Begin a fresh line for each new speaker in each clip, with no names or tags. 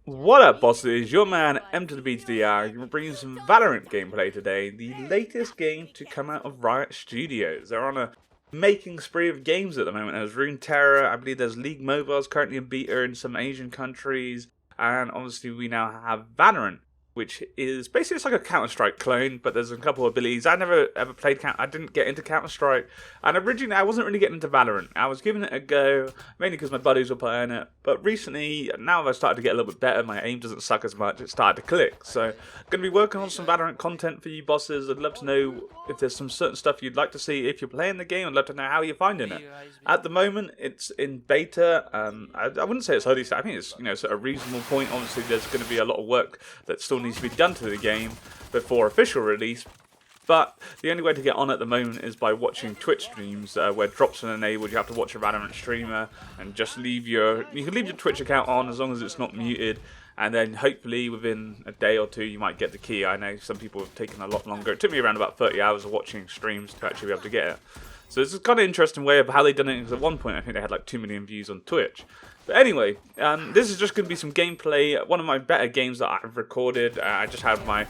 What up, bosses? Your man M to the B to the R. We're bringing some Valorant gameplay today, the latest game to come out of Riot Studios. They're on a making spree of games at the moment. There's Runeterra, I believe there's League Mobiles currently in beta in some Asian countries, and obviously we now have Valorant, which is basically it's like a Counter-Strike clone, but there's a couple of abilities. I never ever played I didn't get into Counter-Strike, and originally I wasn't really getting into Valorant. I was giving it a go, mainly because my buddies were playing it, but recently, now I've started to get a little bit better, my aim doesn't suck as much, it started to click. So, I'm going to be working on some Valorant content for you bosses. I'd love to know if there's some certain stuff you'd like to see if you're playing the game. I'd love to know how you're finding it. At the moment, it's in beta. I wouldn't say it's early stage. I think it's it's at a reasonable point. Obviously, there's going to be a lot of work that still needs to be done to the game before official release. But the only way to get on at the moment is by watching Twitch streams where drops are enabled. You have to watch a Valorant streamer and just you can leave your Twitch account on as long as it's not muted. And then hopefully within a day or two you might get the key. I know some people have taken a lot longer. It took me around about 30 hours of watching streams to actually be able to get it. So it's a kind of interesting way of how they've done it, because at one point I think they had like 2 million views on Twitch. But anyway, this is just going to be some gameplay. One of my better games that I've recorded. I just had my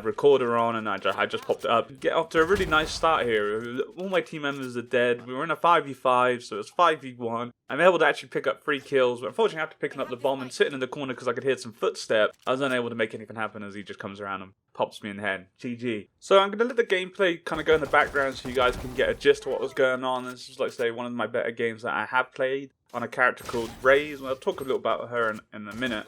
recorder on and I just popped it up. Get off to a really nice start here. All my team members are dead. We were in a 5v5, so it's 5v1. I'm able to actually pick up 3 kills, but unfortunately after picking up the bomb and sitting in the corner because I could hear some footsteps, I was unable to make anything happen as he just comes around and pops me in the head. GG. So I'm going to let the gameplay kind of go in the background so you guys can get a gist of what was going on. This is, like I say, one of my better games that I have played on a character called Raze. I'll talk a little about her in a minute.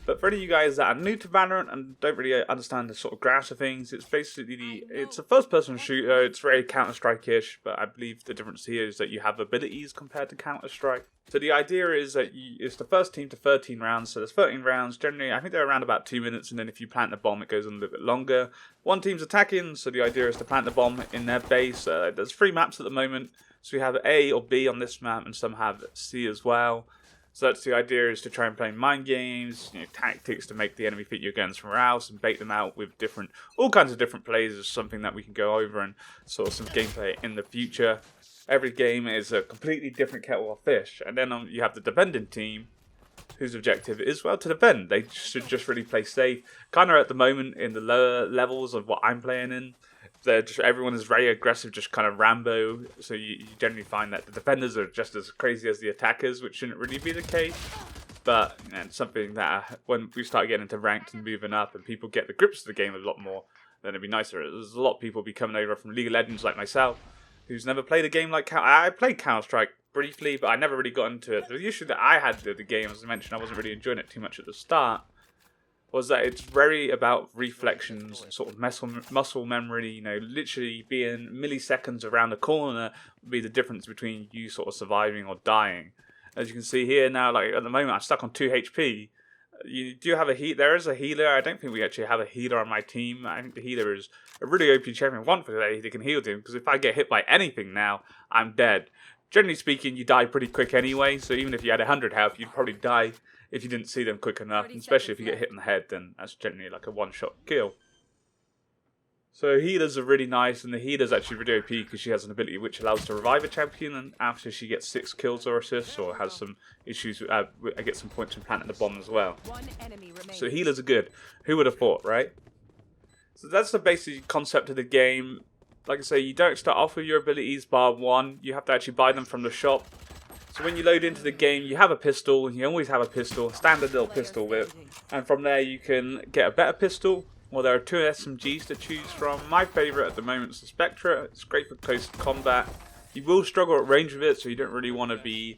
But for any of you guys that are new to Valorant and don't really understand the sort of grasp of things, it's basically, it's a first-person shooter. It's very Counter-Strike-ish, but I believe the difference here is that you have abilities compared to Counter-Strike. So the idea is that it's the first team to 13 rounds, so there's 13 rounds. Generally, I think they're around about 2 minutes, and then if you plant the bomb, it goes on a little bit longer. One team's attacking, so the idea is to plant the bomb in their base. There's 3 maps at the moment, so we have A or B on this map, and some have C as well. So that's the idea, is to try and play mind games, tactics to make the enemy think you're going somewhere else and bait them out with all kinds of different plays is something that we can go over and sort of some gameplay in the future. Every game is a completely different kettle of fish. And then you have the defending team, whose objective is, well, to defend. They should just really play safe. Kind of at the moment in the lower levels of what I'm playing in, everyone is very aggressive, just kind of Rambo. So you generally find that the defenders are just as crazy as the attackers, which shouldn't really be the case. But it's something that when we start getting into ranked and moving up and people get the grips of the game a lot more, then it'd be nicer. There's a lot of people be coming over from League of Legends like myself, who's never played a game like I played Counter-Strike briefly, but I never really got into it. The issue that I had with the game, as I mentioned, I wasn't really enjoying it too much at the start, was that it's very about reflections, sort of muscle memory, literally being milliseconds around the corner would be the difference between you sort of surviving or dying. As you can see here now, like at the moment I'm stuck on 2 HP. You do have a there is a healer. I don't think we actually have a healer on my team. I think the healer is a really OP champion. One for today, they can heal him, because if I get hit by anything now, I'm dead. Generally speaking, you die pretty quick anyway, so even if you had 100 health, you'd probably die if you didn't see them quick enough, and especially if you get hit in the head, then that's generally like a one-shot kill. So healers are really nice, and the healer's actually really OP because she has an ability which allows to revive a champion, and after she gets 6 kills or assists, or has some issues, I get some points from planting the bomb as well. So healers are good. Who would have thought, right? So that's the basic concept of the game. Like I say, you don't start off with your abilities bar 1. You have to actually buy them from the shop. So when you load into the game, you have a pistol, and you always have a pistol, standard little pistol whip. And from there you can get a better pistol. Well, there are 2 SMGs to choose from. My favourite at the moment is the Spectre. It's great for close combat. You will struggle at range with it, so you don't really want to be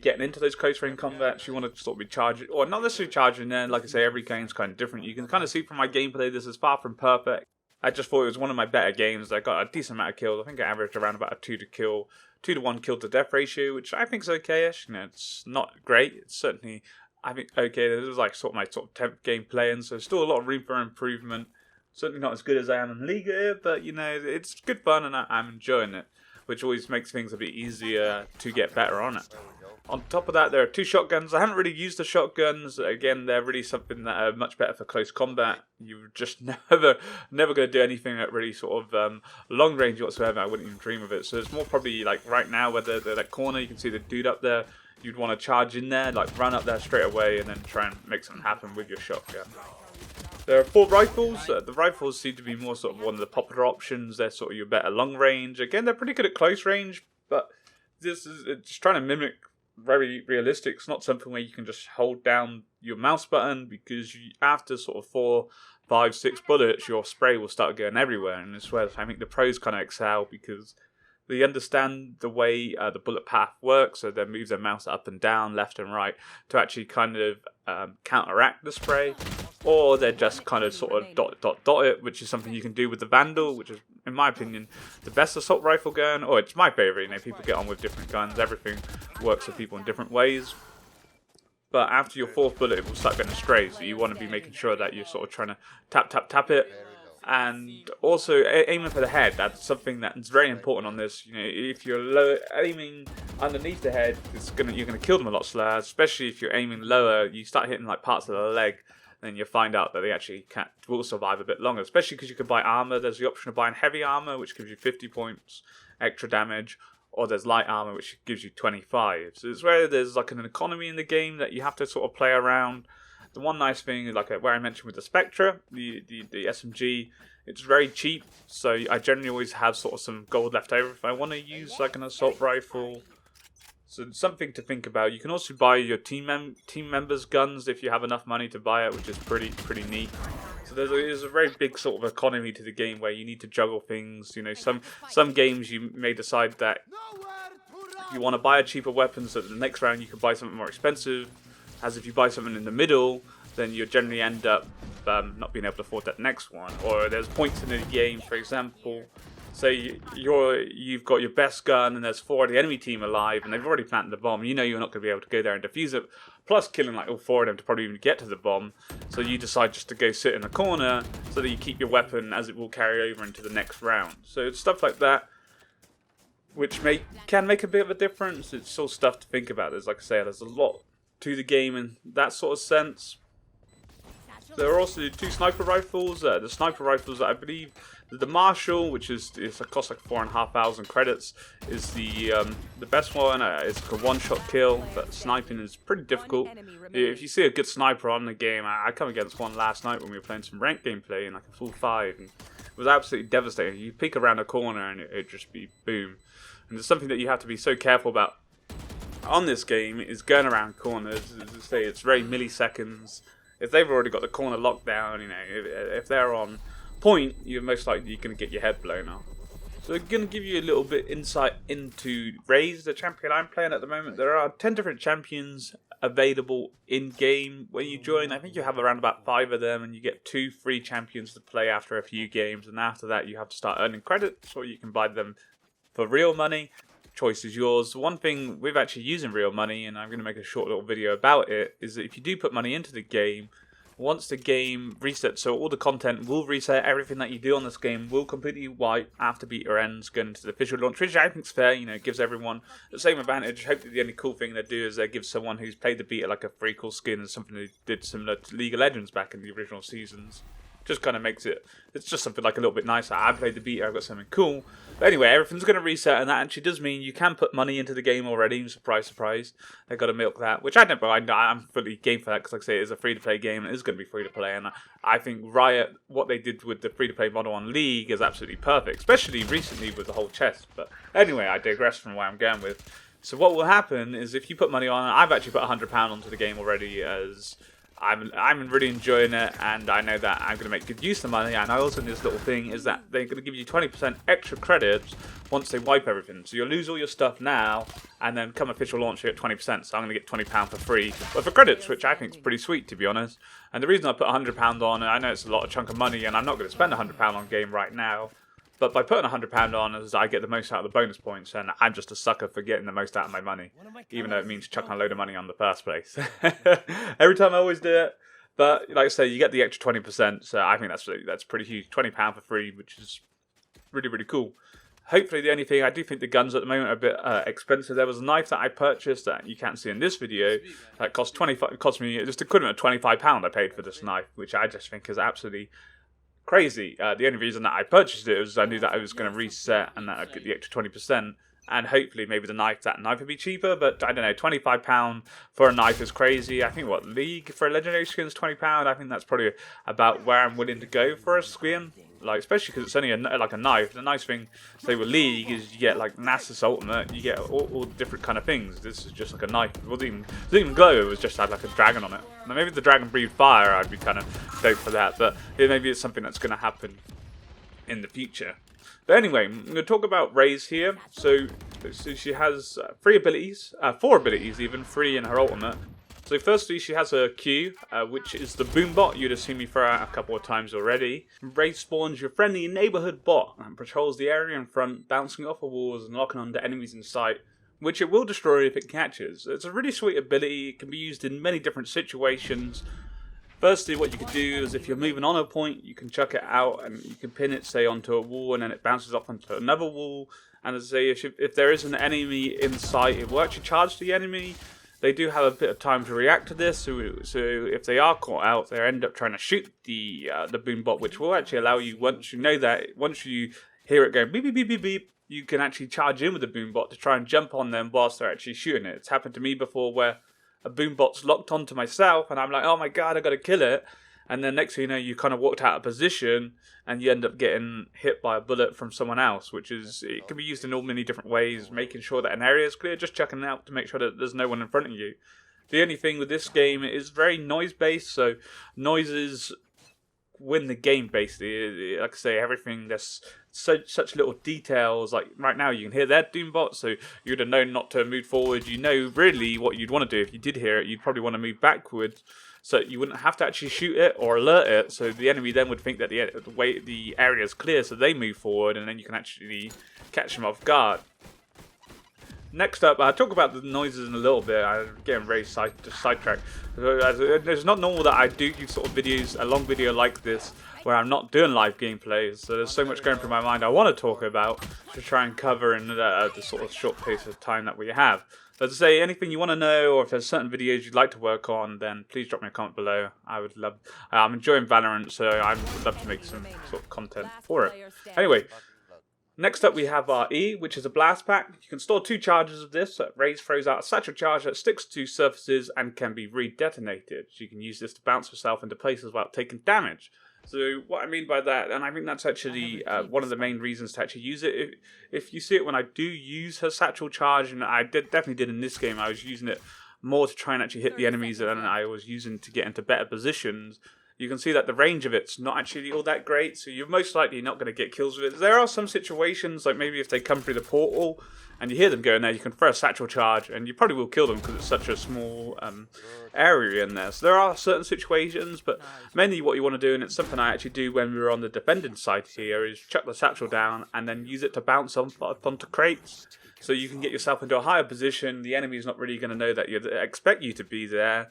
getting into those close range combats. You want to sort of be charging, or not necessarily charging there. Like I say, every game's kind of different. You can kind of see from my gameplay, this is far from perfect. I just thought it was one of my better games. I got a decent amount of kills. I think I averaged around about a 2 to 1 kill to death ratio, which I think is okay-ish. It's not great. It's certainly, I think, okay. This is like my 10th game playing, so still a lot of room for improvement. Certainly not as good as I am in Liga here, but it's good fun and I'm enjoying it, which always makes things a bit easier to get better on it. On top of that, there are 2 shotguns. I haven't really used the shotguns. Again, they're really something that are much better for close combat. You're just never going to do anything at really sort of long range whatsoever. I wouldn't even dream of it. So it's more probably like right now where they're that corner. You can see the dude up there. you'd want to charge in there, like run up there straight away and then try and make something happen with your shotgun. There are 4 rifles. The rifles seem to be more sort of one of the popular options. They're sort of your better long range. Again, they're pretty good at close range, but this is just trying to mimic very realistic. It's not something where you can just hold down your mouse button, because after sort of 4, 5, 6 bullets, your spray will start going everywhere. And it's where I think the pros kind of excel, because they understand the way the bullet path works, so they move their mouse up and down, left and right, to actually kind of counteract the spray. Or they're just kind of sort of dot it, which is something you can do with the Vandal, which is, in my opinion, the best assault rifle gun. Or it's my favourite. You know, people get on with different guns. Everything works for people in different ways. But after your 4th bullet, it will start getting astray. So you want to be making sure that you're sort of trying to tap it. And also aiming for the head. That's something that's very important on this. You know, if you're aiming underneath the head, you're gonna kill them a lot slower. Especially if you're aiming lower, you start hitting like parts of the leg, then you find out that they actually will survive a bit longer. Especially because you can buy armor. There's the option of buying heavy armor, which gives you 50 points extra damage, or there's light armor, which gives you 25. So it's where there's like an economy in the game that you have to sort of play around. The one nice thing is, like where I mentioned with the Spectre, the SMG, it's very cheap, so I generally always have sort of some gold left over if I want to use like an assault rifle. So it's something to think about. You can also buy your team members' guns if you have enough money to buy it, which is pretty neat. So there's a very big sort of economy to the game where you need to juggle things. You know, some games you may decide that you want to buy a cheaper weapon, so that the next round you can buy something more expensive. As if you buy something in the middle, then you generally end up not being able to afford that next one. Or there's points in the game, for example, say you've got your best gun and there's 4 of the enemy team alive and they've already planted the bomb. You know you're not going to be able to go there and defuse it, plus killing like all 4 of them to probably even get to the bomb. So you decide just to go sit in a corner so that you keep your weapon, as it will carry over into the next round. So it's stuff like that which can make a bit of a difference. It's still stuff to think about. Like I say, there's a lot to the game in that sort of sense. There are also 2 sniper rifles. The sniper rifles, I believe, the Marshall, which costs like 4,500 credits, is the best one. It's like a one-shot kill, but sniping is pretty difficult. If you see a good sniper on the game, I come against one last night when we were playing some ranked gameplay in like a full 5, and it was absolutely devastating. You peek around a corner and it'd just be boom. And there's something that you have to be so careful about on this game is going around corners. As I say, it's very milliseconds. If they've already got the corner locked down, you know, if they're on point, you're most likely going to get your head blown off. So I'm going to give you a little bit insight into Raze, the champion I'm playing at the moment. There are 10 different champions available in-game when you join. I think you have around about 5 of them, and you get 2 free champions to play after a few games. And after that, you have to start earning credits, or you can buy them for real money. Choice is yours. One thing with actually using real money, and I'm going to make a short little video about it, is that if you do put money into the game, once the game resets, so all the content will reset, everything that you do on this game will completely wipe after beta ends, going into the official launch, which I think is fair. You know, it gives everyone the same advantage. Hopefully the only cool thing they do is they give someone who's played the beta like a free cool skin, and something they did similar to League of Legends back in the original seasons. Just kind of makes it's just something like a little bit nicer. I played the beta, I've got something cool. But anyway, everything's going to reset, and that actually does mean you can put money into the game already. Surprise, surprise. They've got to milk that, which I don't mind. I'm fully game for that, because like I say, it is a free-to-play game, and it is going to be free-to-play. And I think Riot, what they did with the free-to-play model on League is absolutely perfect, especially recently with the whole chest. But anyway, I digress from where I'm going with. So what will happen is if you put money on, I've actually put £100 onto the game already, as I'm really enjoying it, and I know that I'm going to make good use of the money. And I also know this little thing is that they're going to give you 20% extra credits once they wipe everything. So you'll lose all your stuff now, and then come official launch you at 20%. So I'm going to get £20 for free, but for credits, which I think is pretty sweet, to be honest. And the reason I put £100 on, and I know it's a lot of chunk of money, and I'm not going to spend £100 on game right now, but by putting £100 on, as I get the most out of the bonus points, and I'm just a sucker for getting the most out of my money, even though it means chucking a load of money on the first place. Every time I always do it, but like I say, you get the extra 20%, so I think that's pretty huge. £20 for free, which is really, really cool. Hopefully the only thing, I do think the guns at the moment are a bit expensive. There was a knife that I purchased that you can't see in this video that cost me just equivalent of £25 I paid for this knife, which I just think is absolutely crazy. The only reason that I purchased it was I knew that I was going to reset and that I'd get the extra 20%. and hopefully maybe that knife would be cheaper, but I don't know, £25 for a knife is crazy. I think League for a legendary skin is £20. I think that's probably about where I'm willing to go for a skin, like especially because it's only like a knife. The nice thing, say with League, is you get like Nasus ultimate, you get all different kind of things. This is just like a knife. It didn't even glow. It was just had like a dragon on it. Now maybe the dragon breathed fire, I'd be kind of stoked for that, but maybe it's something that's going to happen in the future. But anyway, I'm going to talk about Raze here. So she has 4 abilities even, 3 in her ultimate. So firstly, she has a Q, which is the boom bot. You'd have seen me throw out a couple of times already. Raze spawns your friendly neighborhood bot and patrols the area in front, bouncing off of walls and locking onto enemies in sight, which it will destroy if it catches. It's a really sweet ability. It can be used in many different situations. Firstly, what you could do is if you're moving on a point, you can chuck it out and you can pin it, say, onto a wall, and then it bounces off onto another wall. And as I say, if there is an enemy in sight, it will actually charge the enemy. They do have a bit of time to react to this, so if they are caught out, they end up trying to shoot the boom bot, which will actually allow you, once you hear it going beep beep beep beep beep, you can actually charge in with the boom bot to try and jump on them whilst they're actually shooting it. It's happened to me before where a boom bot's locked onto myself, and I'm like, oh my god, I gotta kill it. And then next thing you know, you kind of walked out of position, and you end up getting hit by a bullet from someone else, it can be used in all many different ways, making sure that an area is clear, just checking out to make sure that there's no one in front of you. The only thing with this game is very noise-based, so noises win the game, basically. Like I say, everything, there's such little details. Like right now, you can hear their Doombot, so you would have known not to move forward. You know really what you'd want to do. If you did hear it, you'd probably want to move backwards, so you wouldn't have to actually shoot it or alert it. So the enemy then would think that the area is clear, so they move forward, and then you can actually catch them off guard. Next up, I'll talk about the noises in a little bit. I'm getting very sidetracked. It's not normal that I do sort of videos, a long video like this, where I'm not doing live gameplays. So there's so much going through my mind I want to talk about to try and cover in the sort of short pace of time that we have. But to say anything you want to know, or if there's certain videos you'd like to work on, then please drop me a comment below. I would love. I'm enjoying Valorant, so I would love to make some sort of content for it. Anyway. Next up we have our E, which is a blast pack. You can store 2 charges of this. Raze throws out a satchel charge that sticks to surfaces and can be re-detonated. So you can use this to bounce yourself into places without taking damage. So what I mean by that, and I think that's actually one of the main reasons to actually use it. If you see it when I do use her satchel charge, and I definitely did in this game, I was using it more to try and actually hit the enemies than I was using to get into better positions. You can see that the range of it's not actually all that great, so you're most likely not going to get kills with it. There are some situations, like maybe if they come through the portal and you hear them going there, you can throw a satchel charge and you probably will kill them because it's such a small area in there. So there are certain situations, but mainly what you want to do, and it's something I actually do when we were on the defending side here, is chuck the satchel down and then use it to bounce onto crates. So you can get yourself into a higher position. The enemy's not really going to know that you expect you to be there,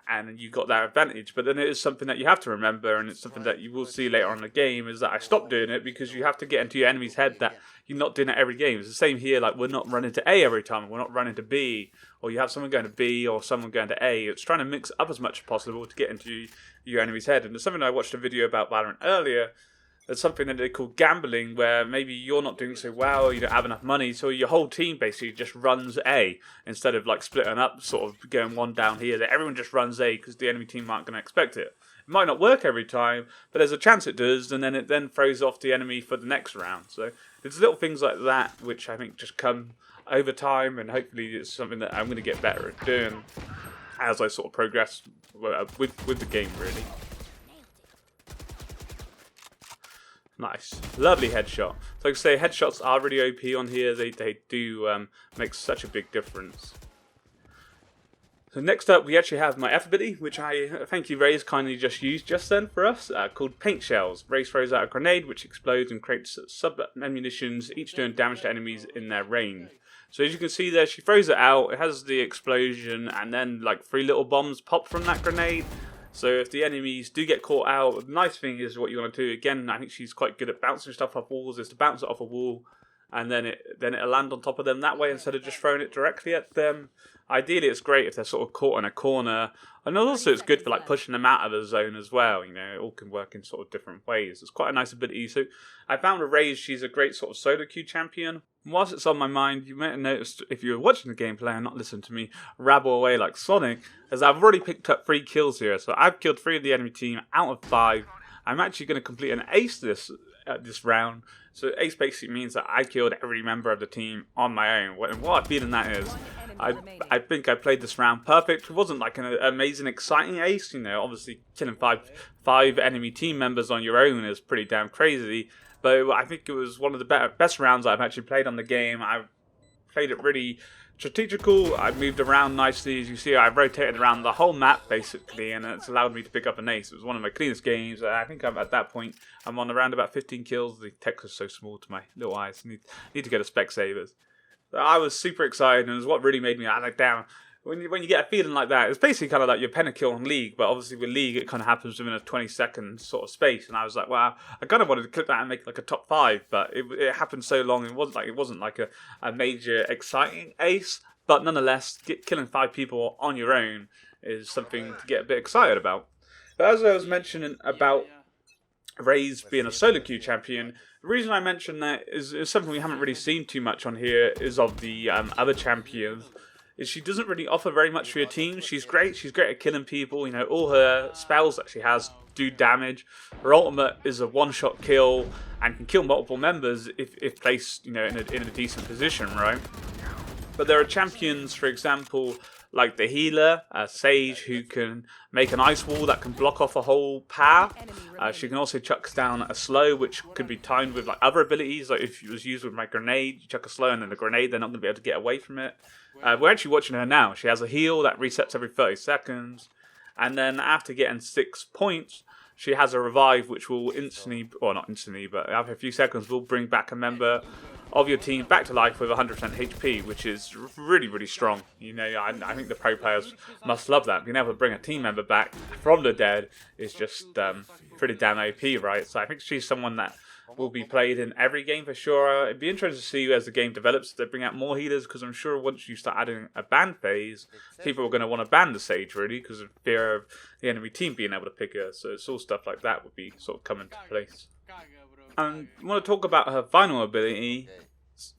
and you got that advantage. But then it is something that you have to remember, and it's something that you will see later on in the game, is that I stopped doing it because you have to get into your enemy's head that you're not doing it every game. It's the same here, like we're not running to A every time, we're not running to B, or you have someone going to B or someone going to A. It's trying to mix up as much as possible to get into your enemy's head. And there's something I watched a video about Valorant earlier. There's something that they call gambling, where maybe you're not doing so well, you don't have enough money, so your whole team basically just runs A, instead of like splitting up, sort of going one down here, that everyone just runs A because the enemy team aren't going to expect it. It might not work every time, but there's a chance it does, and then it throws off the enemy for the next round. So it's little things like that which I think just come over time, and hopefully it's something that I'm going to get better at doing as I sort of progress with the game, really. Nice. Lovely headshot. So like I say, headshots are really OP on here. They do make such a big difference. So next up, we actually have my F ability, which I thank you, Raze, kindly just used just then for us, called Paint Shells. Raze throws out a grenade, which explodes and creates sub-ammunitions, each doing damage to enemies in their range. So as you can see there, she throws it out, it has the explosion, and then like 3 little bombs pop from that grenade. So if the enemies do get caught out, the nice thing is what you want to do, again, I think she's quite good at bouncing stuff off walls, is to bounce it off a wall, and then it'll land on top of them that way instead of just throwing it directly at them. Ideally, it's great if they're sort of caught in a corner, and also it's good for like pushing them out of the zone as well. You know, it all can work in sort of different ways. It's quite a nice ability. So I found with Raze, she's a great sort of solo queue champion. whilst it's on my mind, you may have noticed if you were watching the gameplay and not listening to me rabble away like Sonic, as I've already picked up 3 kills here. So I've killed 3 of the enemy team out of 5. I'm actually going to complete an ace this round. So ace basically means that I killed every member of the team on my own. And what I feel in that is, I think I played this round perfect. It wasn't like an amazing, exciting ace. You know, obviously killing five enemy team members on your own is pretty damn crazy. But I think it was one of the best rounds I've actually played on the game. I played it really strategical. I moved around nicely. As you see, I rotated around the whole map basically, and it's allowed me to pick up an ace. It was one of my cleanest games. I think I'm at that point. I'm on around about 15 kills. The text is so small to my little eyes. Need to go to Specsavers. So I was super excited, and it was what really made me like down. When you get a feeling like that, it's basically kind of like your pentakill on League, but obviously with League it kind of happens within a 20-second sort of space. And I was like, wow, I kind of wanted to clip that and make like a top 5, but it happened so long. It wasn't like a major exciting ace, but nonetheless, killing 5 people on your own is something to get a bit excited about. But as I was mentioning about Raze being a solo queue champion, the reason I mention that is something we haven't really seen too much on here is of the other champions. Is she doesn't really offer very much for your team. She's great at killing people. You know, all her spells that she has do damage. Her ultimate is a one-shot kill and can kill multiple members if placed, you know, in a decent position, right? But there are champions, for example, like the healer, Sage, who can make an ice wall that can block off a whole path. She can also chuck down a slow, which could be timed with like other abilities. Like if it was used with my grenade, you chuck a slow and then the grenade, they're not going to be able to get away from it. We're actually watching her now. She has a heal that resets every 30 seconds. And then after getting 6 points, she has a revive, which will instantly, or not instantly, but after a few seconds, will bring back a member of your team back to life with 100% HP, which is really, really strong. You know, I think the pro players must love that. Being able to bring a team member back from the dead is just pretty damn OP, right? So I think she's someone that will be played in every game for sure. It'd be interesting to see as the game develops if they bring out more healers, because I'm sure once you start adding a ban phase, people are going to want to ban the Sage really because of fear of the enemy team being able to pick her. So it's all stuff like that would be sort of come into place. And I want to talk about her final ability,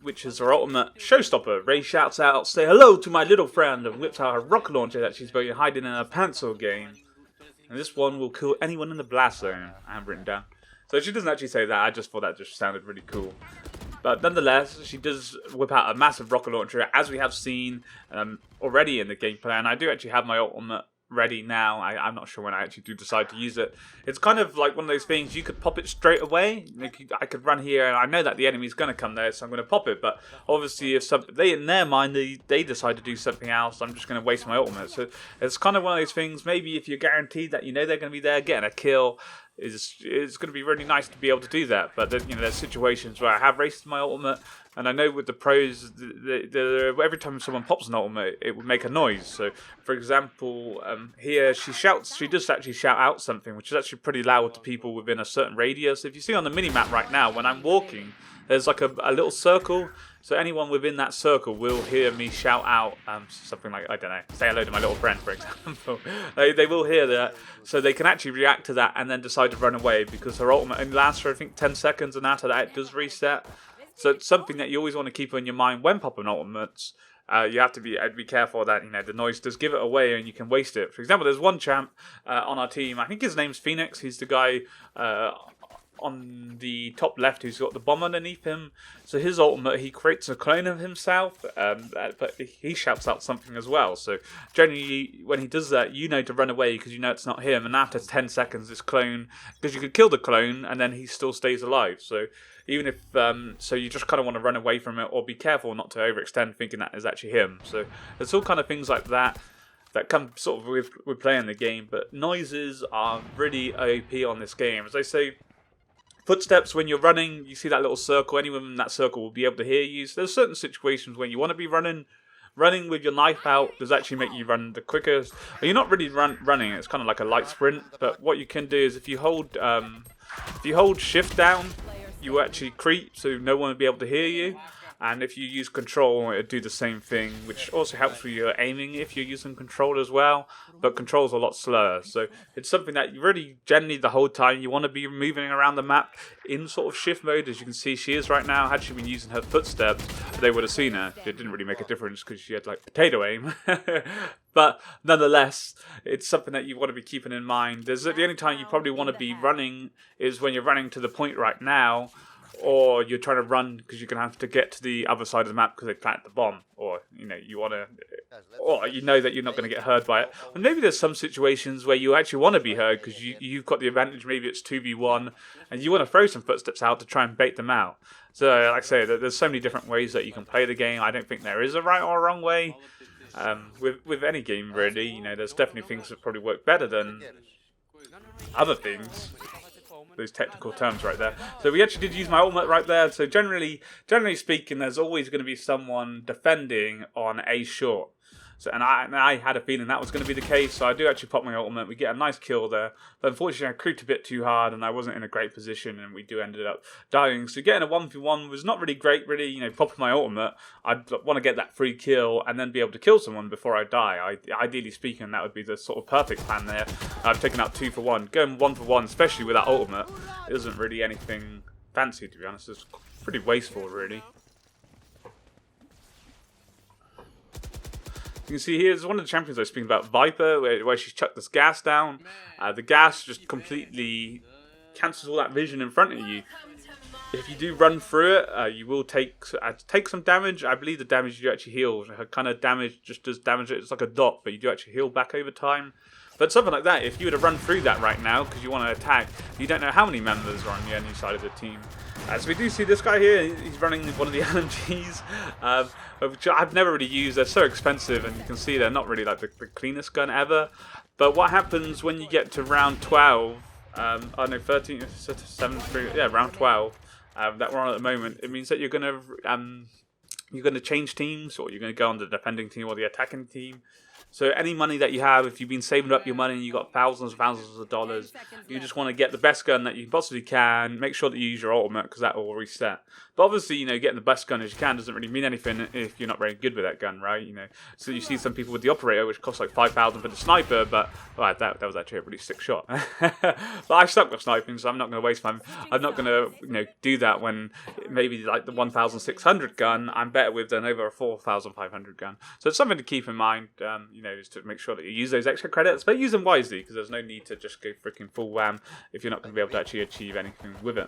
which is her ultimate, Showstopper. Raze shouts out, "Say hello to my little friend," and whips out her rocket launcher that she's been hiding in her pencil game. And this one will kill anyone in the blast zone. I have written down. So she doesn't actually say that, I just thought that just sounded really cool. But nonetheless, she does whip out a massive rocket launcher, as we have seen already in the gameplay. And I do actually have my ultimate ready now. I'm not sure when I actually do decide to use it. It's kind of like one of those things, you could pop it straight away. I could run here, and I know that the enemy's going to come there, so I'm going to pop it. But obviously, if they in their mind, they decide to do something else, I'm just going to waste my ultimate. So it's kind of one of those things, maybe if you're guaranteed that you know they're going to be there, getting a kill is going to be really nice to be able to do that. But you know, there's situations where I have wasted my ultimate, and I know with the pros, every time someone pops an ultimate, it would make a noise. So, for example, here she does actually shout out something, which is actually pretty loud to people within a certain radius. If you see on the mini-map right now, when I'm walking, there's like a little circle. So anyone within that circle will hear me shout out something like, I don't know, say hello to my little friend, for example. They will hear that, so they can actually react to that and then decide to run away, because her ultimate only lasts for, I think, 10 seconds, and after that it does reset. So it's something that you always want to keep in your mind when popping ultimates. You have to be careful that, you know, the noise does give it away and you can waste it. For example, there's one champ on our team, I think his name's Phoenix. He's the guy on the top left who's got the bomb underneath him. So his ultimate, he creates a clone of himself, but he shouts out something as well. So generally when he does that, you know to run away because you know it's not him, and after 10 seconds this clone, because you could kill the clone and then he still stays alive. So even if so you just kind of want to run away from it, or be careful not to overextend thinking that is actually him. So there's all kind of things like that come sort of with playing the game. But noises are really OP on this game. As I say, footsteps when you're running, you see that little circle, anyone in that circle will be able to hear you. So there's certain situations when you want to be running with your knife out does actually make you run the quickest. You're not really running, it's kind of like a light sprint, but what you can do is if you hold shift down, you actually creep, so no one will be able to hear you. And if you use control, it'll do the same thing, which also helps with your aiming if you're using control as well. But control's a lot slower, so it's something that you really generally the whole time you want to be moving around the map in sort of shift mode. As you can see, she is right now. Had she been using her footsteps, they would have seen her. It didn't really make a difference because she had like potato aim. But nonetheless, it's something that you want to be keeping in mind. The only time you probably want to be running is when you're running to the point right now, or you're trying to run because you're going to have to get to the other side of the map because they planted the bomb, or you want to, or you know that you're not going to get heard by it. And maybe there's some situations where you actually want to be heard because you've got the advantage. Maybe it's 2v1 and you want to throw some footsteps out to try and bait them out. So like I say, there's so many different ways that you can play the game. I don't think there is a right or a wrong way. With any game really, there's definitely things that probably work better than other things. Those technical terms right there. So we actually did use my ultimate right there. So generally speaking, there's always going to be someone defending on A short. So and I had a feeling that was going to be the case. So I do actually pop my ultimate. We get a nice kill there, but unfortunately I creeped a bit too hard and I wasn't in a great position, and we ended up dying. So getting a 1v1 was not really great. Really, popping my ultimate, I'd want to get that free kill and then be able to kill someone before I die. Ideally speaking, that would be the sort of perfect plan there. I've taken out 2 for 1. Going 1 for 1, especially with that ultimate, isn't really anything fancy, to be honest. It's pretty wasteful, really. You can see here's one of the champions I was speaking about, Viper, where she chucked this gas down. The gas just completely cancels all that vision in front of you. If you do run through it, you will take some damage. I believe the damage you actually heal. Her kind of damage just does damage. It's like a dot, but you do actually heal back over time. But something like that, if you were to run through that right now because you want to attack, you don't know how many members are on the enemy side of the team. So we do see this guy here. He's running one of the LMGs, which I've never really used. They're so expensive, and you can see they're not really like the cleanest gun ever. But what happens when you get to round 12? 13, 7, 3, yeah, round 12 that we're on at the moment. It means that you're gonna change teams, or you're gonna go on the defending team or the attacking team. So any money that you have, if you've been saving up your money and you've got thousands of dollars, you just want to get the best gun that you possibly can. Make sure that you use your ultimate because that will reset. But obviously, getting the best gun as you can doesn't really mean anything if you're not very good with that gun, right? So you see some people with the operator, which costs like 5,000 for the sniper, but that was actually a really sick shot. But I suck with sniping, so I'm not going to waste my. I'm not going to do that when maybe like the 1,600 gun I'm better with than over a 4,500 gun. So it's something to keep in mind. Is to make sure that you use those extra credits, but use them wisely because there's no need to just go freaking full wham if you're not going to be able to actually achieve anything with it.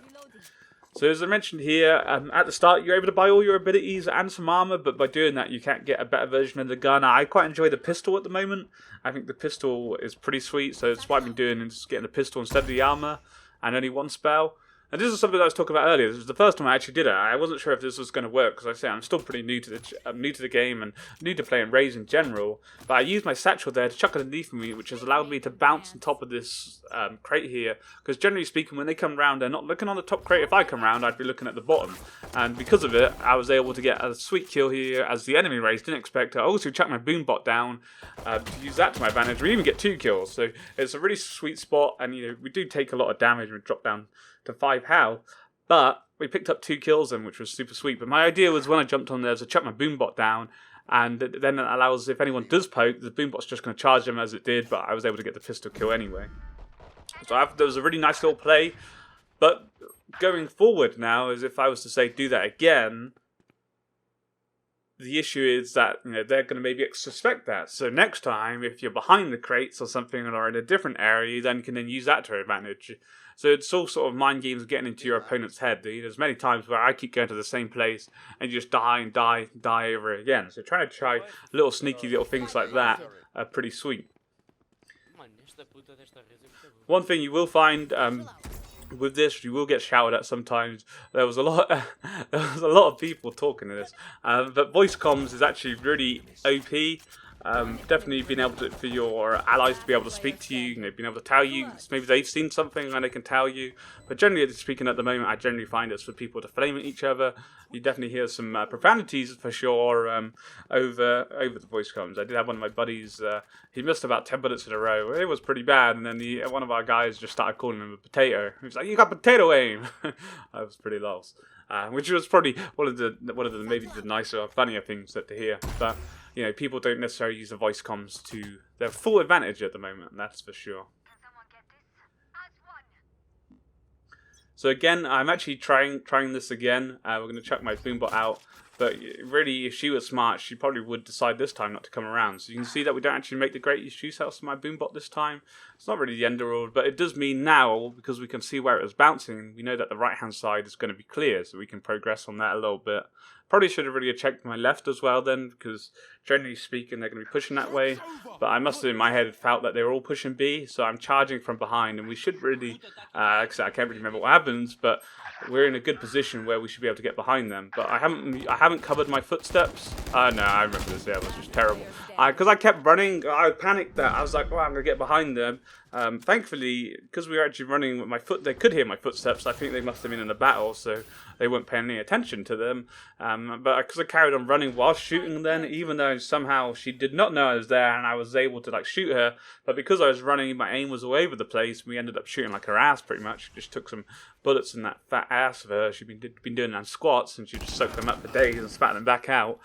So as I mentioned here, at the start you're able to buy all your abilities and some armor, but by doing that you can't get a better version of the gun. I quite enjoy the pistol at the moment. I think the pistol is pretty sweet, so it's what I've been doing is getting the pistol instead of the armor and only one spell. And this is something that I was talking about earlier. This was the first time I actually did it. I wasn't sure if this was going to work because I say I'm still pretty new to the game and new to playing Raze in general. But I used my satchel there to chuck it underneath me, which has allowed me to bounce on top of this crate here. Because generally speaking, when they come round, they're not looking on the top crate. If I come round, I'd be looking at the bottom. And because of it, I was able to get a sweet kill here, as the enemy Raze didn't expect it. I also chucked my boom bot down to use that to my advantage. We even get 2 kills, so it's a really sweet spot. And we do take a lot of damage. We drop down to 5 how, but we picked up 2 kills then, which was super sweet. But my idea was when I jumped on there to chuck my boombot down, and then it allows, if anyone does poke, the boombot's just going to charge them as it did, but I was able to get the pistol kill anyway. So there was a really nice little play, but going forward now, as if I was to say do that again, the issue is that they're going to maybe suspect that. So next time, if you're behind the crates or something or in a different area, you then can use that to your advantage. So it's all sort of mind games getting into your opponent's head. There's many times where I keep going to the same place and you just die and die over it again. So try little sneaky little things like that are pretty sweet. One thing you will find with this, you will get shouted at sometimes. There was a lot of people talking to this, but voice comms is actually really OP. Definitely being able to, for your allies to be able to speak to you, being able to tell you, maybe they've seen something and they can tell you. But generally speaking at the moment, I generally find it's for people to flame at each other. You definitely hear some profanities for sure over the voice comms. I did have one of my buddies, he missed about 10 bullets in a row. It was pretty bad, and then one of our guys just started calling him a potato. He was like, "You got potato aim!" I was pretty lost. which was probably one of the maybe the nicer, funnier things to hear. But you know, people don't necessarily use the voice comms to their full advantage at the moment. That's for sure. So again, I'm actually trying this again. We're going to chuck my boombot out. But really, if she was smart, she probably would decide this time not to come around. So you can see that we don't actually make the greatest use out of my boombot this time. It's not really the end of the world, but it does mean now, because we can see where it was bouncing, we know that the right-hand side is going to be clear, so we can progress on that a little bit. Probably should have really checked my left as well then, because generally speaking, they're going to be pushing that way. But I must have in my head felt that they were all pushing B, so I'm charging from behind, and we should really, like I said, I can't really remember what happens, but we're in a good position where we should be able to get behind them. But I haven't covered my footsteps. No, I remember this. Yeah, it was just terrible. Because I kept running, I panicked that. I was like, oh, I'm going to get behind them. Thankfully, because we were actually running with my foot, they could hear my footsteps. I think they must have been in a battle, so they weren't paying any attention to them. But because I carried on running while shooting then, even though somehow she did not know I was there and I was able to like shoot her, but because I was running, my aim was all over the place. We ended up shooting like her ass pretty much. Just took some bullets in that fat ass of her. She'd been doing them squats, and she just soaked them up for days and spat them back out.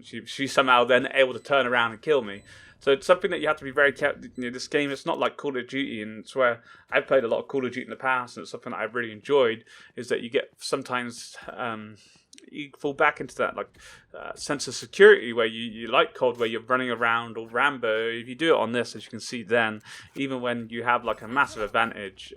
She somehow then able to turn around and kill me. So it's something that you have to be very careful. You know, this game, it's not like Call of Duty, and it's where I've played a lot of Call of Duty in the past, and it's something that I've really enjoyed, is that you get sometimes you fall back into that like sense of security where you like COD, where you're running around or Rambo. If you do it on this, as you can see then, even when you have like a massive advantage,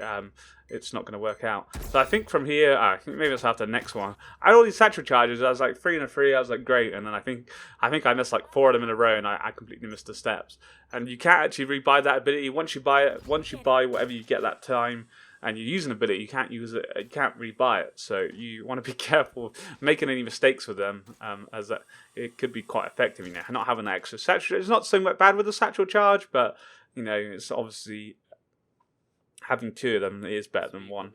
it's not going to work out. So I think from here, I think maybe it's after the next one. I had all these satchel charges. I was like 3 and a 3. I was like great, and then I think I missed like 4 of them in a row, and I completely missed the steps. And you can't actually rebuy that ability once you buy it. Once you buy whatever you get that time, and you use an ability, you can't use it. You can't rebuy it. So you want to be careful making any mistakes with them, as that it could be quite effective. You know, not having that extra satchel. It's not so much bad with the satchel charge, but you know, it's obviously having 2 of them is better than 1.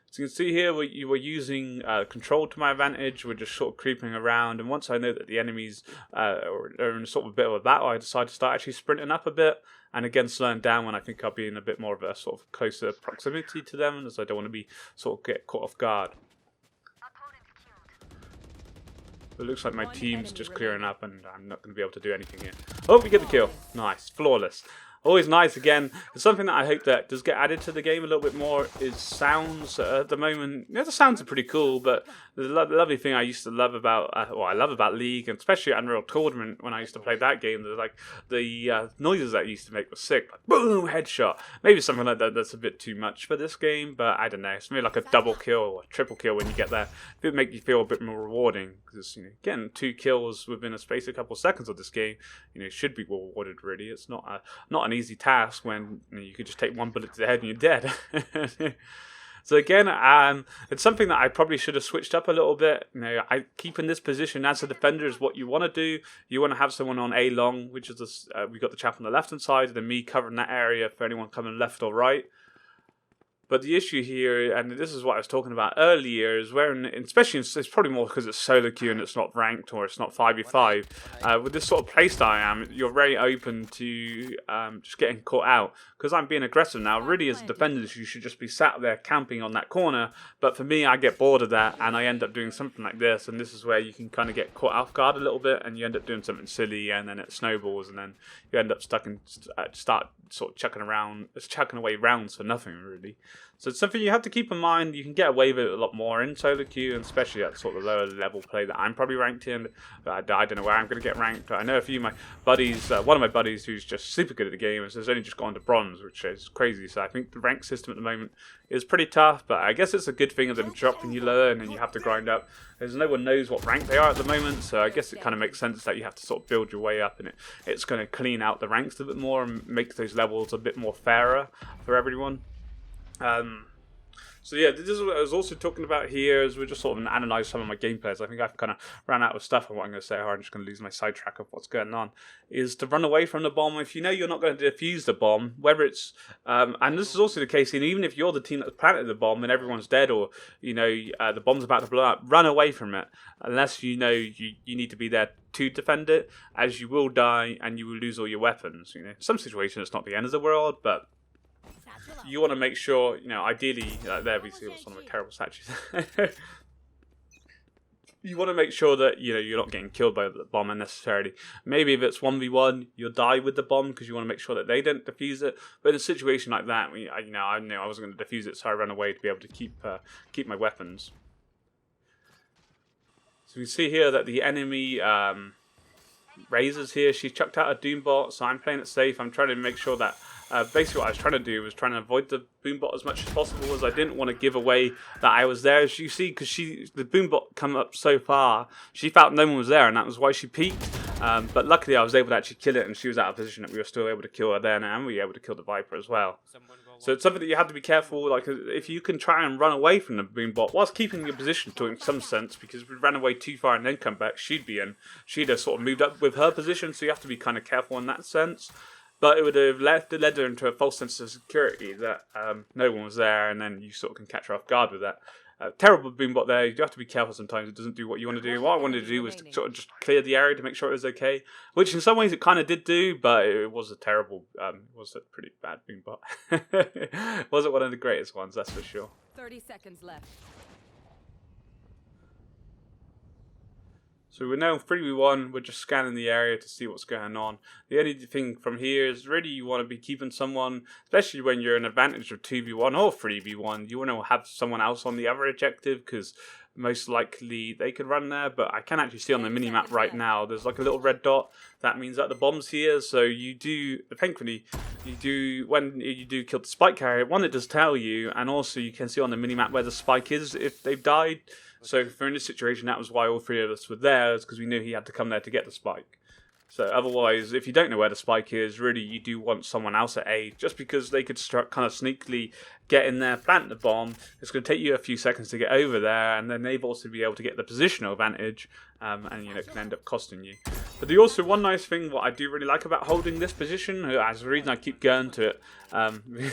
So you can see here we were using control to my advantage. We're just sort of creeping around, and once I know that the enemies are in sort of a bit of a battle, I decide to start actually sprinting up a bit, and again slowing down when I think I'll be in a bit more of a sort of closer proximity to them, as I don't want to be sort of get caught off guard. It looks like my team's just clearing up, and I'm not going to be able to do anything here. Oh, we get the kill. Nice. Flawless. Always nice again. It's something that I hope that does get added to the game a little bit more is sounds. At the moment, yeah, the sounds are pretty cool, but the lovely thing I used to love about, I love about League, and especially Unreal Tournament when I used to play that game, the noises that it used to make were sick. Like boom, headshot. Maybe something like that that's a bit too much for this game, but I don't know. It's maybe like a double kill or a triple kill when you get there. It would make you feel a bit more rewarding, because you know, getting 2 kills within a space of a couple of seconds of this game, you know, should be rewarded. Really, it's not an easy task when you could just take 1 bullet to the head and you're dead. So again, it's something that I probably should have switched up a little bit. You know, I keep in this position as a defender is what you want to do. You want to have someone on A long, which is we got the chap on the left hand side, and then me covering that area for anyone coming left or right. But the issue here, and this is what I was talking about earlier, is where, especially it's probably more because it's solo queue and it's not ranked or it's not 5v5. With this sort of playstyle I am, you're very open to just getting caught out. Because I'm being aggressive now, really as defenders, you should just be sat there camping on that corner. But for me, I get bored of that and I end up doing something like this. And this is where you can kind of get caught off guard a little bit and you end up doing something silly, and then it snowballs, and then you end up stuck and start sort of chucking away rounds for nothing, really. So it's something you have to keep in mind. You can get away with it a lot more in solo queue, and especially at sort of lower level play that I'm probably ranked in. I don't know where I'm going to get ranked, but I know a few of my buddies, one of my buddies who's just super good at the game has only just gone to bronze, which is crazy. So I think the rank system at the moment is pretty tough, but I guess it's a good thing of them dropping you lower and then you have to grind up. There's no one knows what rank they are at the moment, so I guess it kind of makes sense that you have to sort of build your way up, and it's going to clean out the ranks a bit more and make those levels a bit more fairer for everyone. So yeah, this is what I was also talking about here, as we're just sort of analyse some of my gameplays. I think I've kind of ran out of stuff on what I'm going to say, or I'm just going to lose my sidetrack of what's going on, is to run away from the bomb. If you know you're not going to defuse the bomb, whether it's, and this is also the case, and even if you're the team that planted the bomb and everyone's dead, or, you know, the bomb's about to blow up, run away from it, unless you know you need to be there to defend it, as you will die and you will lose all your weapons. You know, in some situations it's not the end of the world, but you want to make sure, you know, ideally, there we see what's one of my terrible statues.
you want to make sure that you're not getting killed by the bomb unnecessarily. Maybe if it's 1v1, you'll die with the bomb because you want to make sure that they don't defuse it. But in a situation like that, I knew I wasn't going to defuse it, so I ran away to be able to keep my weapons. So we see here that the enemy Raze is here. She's chucked out a Doombot, so I'm playing it safe. I'm trying to make sure that basically what I was trying to do was trying to avoid the Boombot as much as possible, as I didn't want to give away that I was there. As you see, because the Boombot come up so far, she felt no one was there, and that was why she peeked. But luckily I was able to actually kill it, and she was out of position that we were still able to kill her then, and we were able to kill the Viper as well. So it's something that you have to be careful, like if you can try and run away from the Boombot whilst keeping your position to in some sense, because if we ran away too far and then come back, she'd have sort of moved up with her position, so you have to be kind of careful in that sense. But it would have led her into a false sense of security that no one was there, and then you sort of can catch her off guard with that. Terrible Boombot there. You do have to be careful sometimes. It doesn't do what you want to do. What I wanted to do was to sort of just clear the area to make sure it was okay, which in some ways it kind of did do, but it was a terrible, it was a pretty bad Boombot. Wasn't one of the greatest ones, that's for sure.
30 seconds left.
So we're now 3v1, we're just scanning the area to see what's going on. The only thing from here is really you want to be keeping someone, especially when you're in advantage of 2v1 or 3v1, you want to have someone else on the other objective, because most likely they could run there. But I can actually see on the minimap right now, there's like a little red dot. That means that the bomb's here, so you do, thankfully, when you do kill the spike carrier, one, it does tell you, and also you can see on the minimap where the spike is if they've died. So for in this situation, that was why all three of us were there, because we knew he had to come there to get the spike. So otherwise, if you don't know where the spike is, really you do want someone else at A, just because they could kind of sneakily get in there, plant the bomb. It's going to take you a few seconds to get over there, and then they've also be able to get the positional advantage, and it can end up costing you. But the also one nice thing, what I do really like about holding this position, as the reason I keep going to it,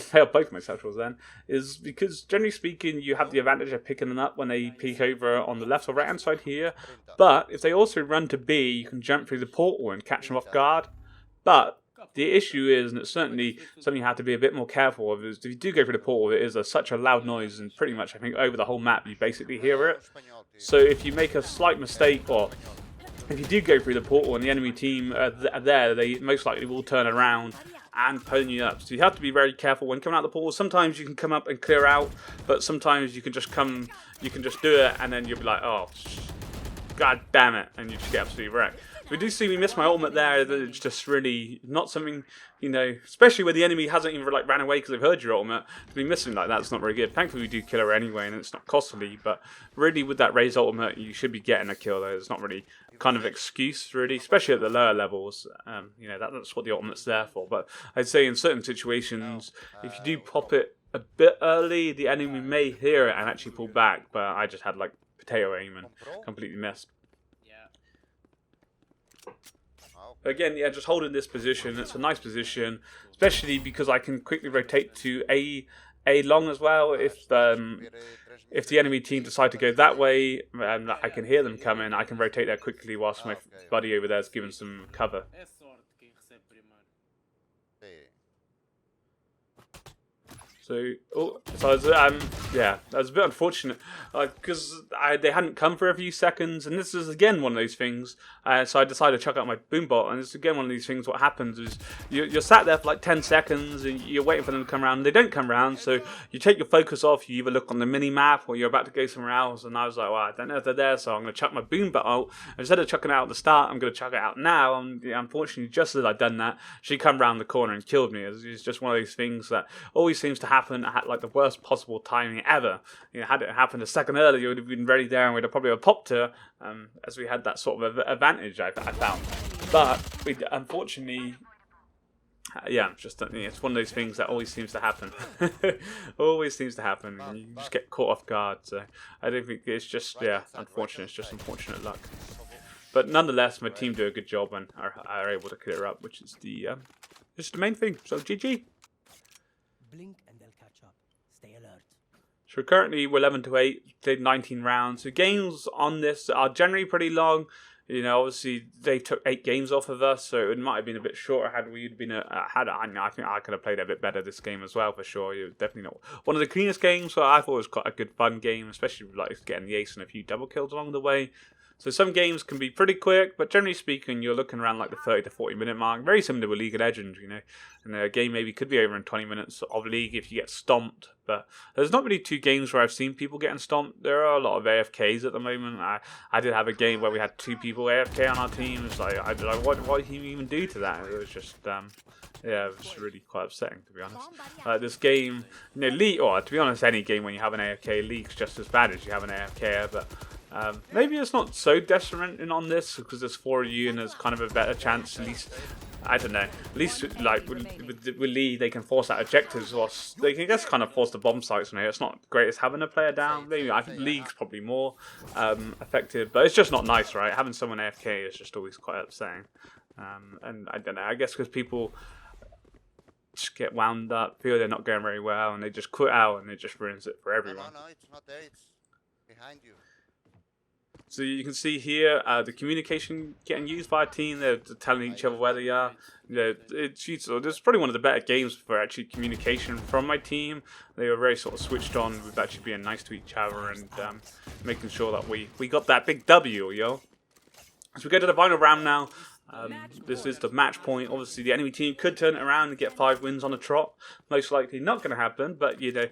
failed both my satchels then, is because generally speaking you have the advantage of picking them up when they peek over on the left or right hand side here. But if they also run to B, you can jump through the portal and catch them off guard. But the issue is, and it's certainly something you have to be a bit more careful of, is if you do go through the portal, it is such a loud noise, and pretty much I think over the whole map you basically hear it. So if you make a slight mistake, or if you do go through the portal and the enemy team are there, they most likely will turn around and pwn you up. So you have to be very careful when coming out the portal. Sometimes you can come up and clear out, but sometimes you can just do it, and then you'll be like, oh, god damn it, and you just get absolutely wrecked. We do see me miss my ultimate there. It's just really not something, especially where the enemy hasn't even ran away because they've heard your ultimate. To be missing like that's not very good. Thankfully we do kill her anyway, and it's not costly, but really with that Raze ultimate you should be getting a kill there. It's not really kind of excuse really, especially at the lower levels. That's what the ultimate's there for. But I'd say in certain situations, if you do pop it a bit early, the enemy may hear it and actually pull back, but I just had potato aim and completely missed. Again, yeah, just holding this position, it's a nice position, especially because I can quickly rotate to A long as well. If the enemy team decide to go that way, and I can hear them coming, I can rotate there quickly whilst my buddy over there is giving some cover. So that was a bit unfortunate because they hadn't come for a few seconds, and this is again one of those things. So I decided to chuck out my Boombot, and it's again one of these things. What happens is you're sat there for like 10 seconds, and you're waiting for them to come around. They don't come around, so you take your focus off. You either look on the mini map or you're about to go somewhere else. And I was like, well, I don't know if they're there, so I'm going to chuck my Boombot out. Instead of chucking it out at the start, I'm going to chuck it out now. And unfortunately, just as I'd done that, she come around the corner and killed me. It's just one of those things that always seems to happen at the worst possible timing ever. Had it happened a second earlier, you would have been ready there, and we'd have probably popped her, as we had that sort of advantage. I found, but we unfortunately, it's one of those things that always seems to happen. Always seems to happen, and you just get caught off guard. So I don't think it's just unfortunate. It's just unfortunate luck. But nonetheless, my team do a good job and are able to clear up, which is the main thing. So GG.
Blink and they'll catch up. Stay alert.
So currently we're 11-8, played 19 rounds. The games on this are generally pretty long. Obviously they took 8 games off of us, so it might have been a bit shorter had we been I think I could have played a bit better this game as well for sure. It was definitely not one of the cleanest games, so I thought it was quite a good fun game, especially getting the ace and a few double kills along the way. So some games can be pretty quick, but generally speaking, you're looking around like the 30 to 40 minute mark. Very similar with League of Legends, you know. And a game maybe could be over in 20 minutes of League if you get stomped. But there's not really 2 games where I've seen people getting stomped. There are a lot of AFKs at the moment. I did have a game where we had 2 people AFK on our team. It's like, what did he even do to that? It was just, yeah, it was really quite upsetting, to be honest. This game, you know, League, or to be honest, any game when you have an AFK, League's just as bad as you have an AFK, but maybe it's not so detrimenting on this because there's 4 of you and there's kind of a better chance. At least, I don't know. At least like with League, they can force out objectives, whilst they can just kind of force the bomb sites on here. It's not great as having a player down. Maybe I think League's probably more effective, but it's just not nice, right? Having someone AFK is just always quite upsetting. And I don't know. I guess because people just get wound up, feel they're not going very well, and they just quit out, and it just ruins it for everyone.
No, it's not there. It's behind you.
So you can see here the communication getting used by a team. They're telling each other where they are. You know, it's probably one of the better games for actually communication from my team. They were very sort of switched on with actually being nice to each other and making sure that we got that big W, yo. So we go to the final round now. This is the match point. Obviously, the enemy team could turn it around and get 5 wins on a trot. Most likely not going to happen, but you know,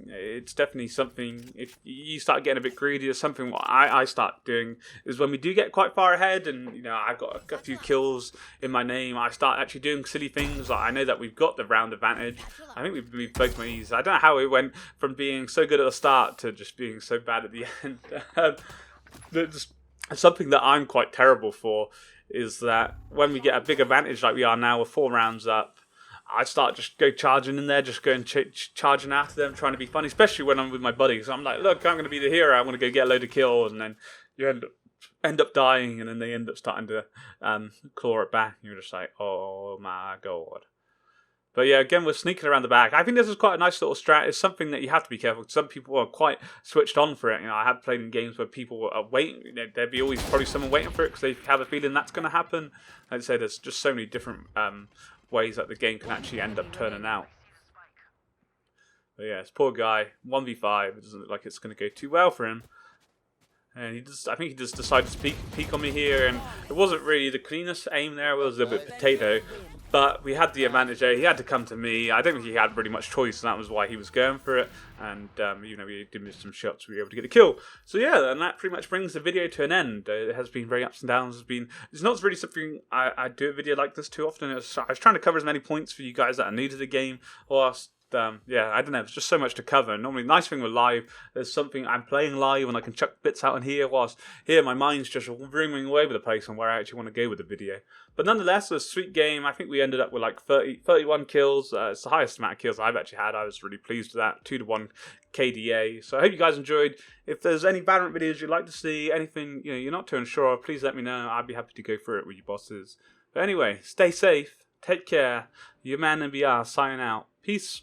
it's definitely something. If you start getting a bit greedy, it's something what I start doing is when we do get quite far ahead, and you know, I've got a few kills in my name. I start actually doing silly things. Like I know that we've got the round advantage. I think we've both made these. I don't know how it went from being so good at the start to just being so bad at the end. Something that I'm quite terrible for is that when we get a big advantage like we are now with 4 rounds up, I start just go charging in there, just going charging after them, trying to be funny, especially when I'm with my buddies. I'm like, look, I'm going to be the hero. I'm going to go get a load of kills, and then you end up dying, and then they end up starting to claw it back, and you're just like, oh my god. But yeah, again, we're sneaking around the back. I think this is quite a nice little strat. It's something that you have to be careful. Some people are quite switched on for it. You know, I have played in games where people are waiting. You know, there'd be always probably someone waiting for it because they have a feeling that's going to happen. I'd say there's just so many different ways that the game can actually end up turning out. But yeah, this poor guy, 1v5. It doesn't look like it's going to go too well for him. And I think he just decided to peek on me here, and it wasn't really the cleanest aim there. It was a little bit potato, but we had the advantage there. He had to come to me. I don't think he had pretty much choice, and that was why he was going for it. And you know, we did miss some shots, we were able to get a kill. So yeah, and that pretty much brings the video to an end. It has been very ups and downs. It's not really something I do a video like this too often. I was trying to cover as many points for you guys that are new to the game, whilst yeah, I don't know. There's just so much to cover. Normally, nice thing with live, there's something I'm playing live and I can chuck bits out in here. Whilst here, my mind's just roaming all over the place on where I actually want to go with the video. But nonetheless, a sweet game. I think we ended up with like 31 kills. It's the highest amount of kills I've actually had. I was really pleased with that. 2-1 KDA. So I hope you guys enjoyed. If there's any Valorant videos you'd like to see, anything you're not too unsure of, please let me know. I'd be happy to go through it with you bosses. But anyway, stay safe. Take care. Your man NBR signing out. Peace.